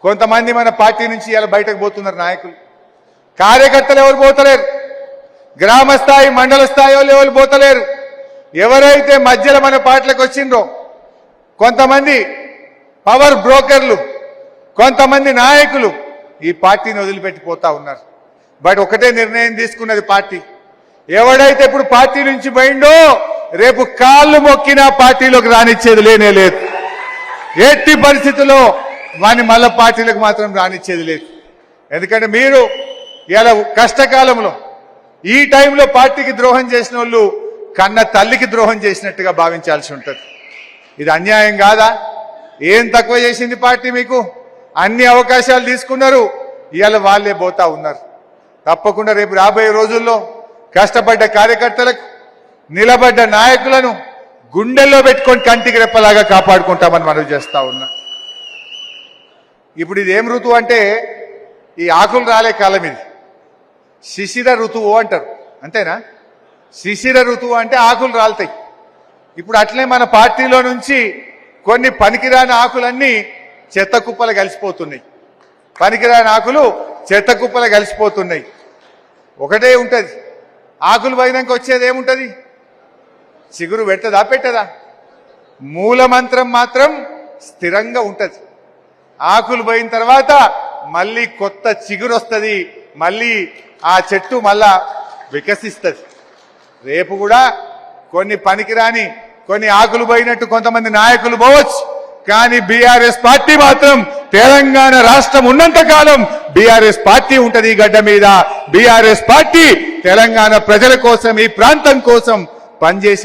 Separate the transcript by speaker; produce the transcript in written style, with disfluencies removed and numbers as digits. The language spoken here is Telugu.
Speaker 1: కొంతమంది మన పార్టీ నుంచి ఇలా బయటకు పోతున్నారు నాయకులు. కార్యకర్తలు ఎవరు పోతలేరు, గ్రామ స్థాయి మండల స్థాయి వాళ్ళు ఎవరు పోతలేరు. ఎవరైతే మధ్యలో మన పార్టీలకు వచ్చిండ్రో కొంతమంది పవర్ బ్రోకర్లు, కొంతమంది నాయకులు ఈ పార్టీని వదిలిపెట్టిపోతా ఉన్నారు. బట్ ఒకటే నిర్ణయం తీసుకున్నది పార్టీ, ఎవడైతే ఇప్పుడు పార్టీ నుంచి పోయిండో రేపు కాళ్ళు మొక్కినా పార్టీలోకి రానిచ్చేది లేనే లేదు. ఎట్టి పరిస్థితుల్లో వాడిని మళ్ళా పార్టీలకు మాత్రం రానిచ్చేది లేదు. ఎందుకంటే మీరు ఇలా కష్టకాలంలో ఈ టైంలో పార్టీకి ద్రోహం చేసిన వాళ్ళు కన్న తల్లికి ద్రోహం చేసినట్టుగా భావించాల్సి ఉంటుంది. ఇది అన్యాయం కాదా? ఏం తక్కువ చేసింది పార్టీ మీకు? అన్ని అవకాశాలు తీసుకున్నారు, ఇవాళ వాళ్ళే పోతా ఉన్నారు. తప్పకుండా రేపు రాబోయే రోజుల్లో కష్టపడ్డ కార్యకర్తలకు, నిలబడ్డ నాయకులను గుండెల్లో పెట్టుకొని కంటికి రెప్పలాగా కాపాడుకుంటామని మనం చేస్తా ఉన్నా. ఇప్పుడు ఇది ఏం ఋతువు అంటే ఈ ఆకులు రాలే కాలం, ఇది శిశిర ఋతువు అంటారు, అంతేనా? శిశిర ఋతువు అంటే ఆకులు రాలుతాయి. ఇప్పుడు అట్లే మన పార్టీలో నుంచి కొన్ని పనికిరాని ఆకులన్నీ చెత్త కుప్పలు కలిసిపోతున్నాయి. పనికిరాని ఆకులు చెత్త కుప్పలు కలిసిపోతున్నాయి. ఒకటే ఉంటుంది, ఆకులు పోయినాక వచ్చేది ఏముంటుంది? చిగురు పెట్టదా పెట్టదా? మూలమంత్రం మాత్రం స్థిరంగా ఉంటుంది. ఆకులు పోయిన తర్వాత మళ్ళీ కొత్త చిగురు వస్తుంది, మళ్ళీ ఆ చెట్టు మళ్ళా వికసిస్తుంది. రేపు కూడా కొన్ని పనికిరాని కొన్ని ఆకులు పోయినట్టు కొంతమంది నాయకులు పోవచ్చు, కానీ బీఆర్ఎస్ పార్టీ మాత్రం తెలంగాణ రాష్ట్రం ఉన్నంత కాలం బీఆర్ఎస్ పార్టీ ఉంటది ఈ గడ్డ మీద. బీఆర్ఎస్ పార్టీ తెలంగాణ ప్రజల కోసం, ఈ ప్రాంతం కోసం పనిచేసే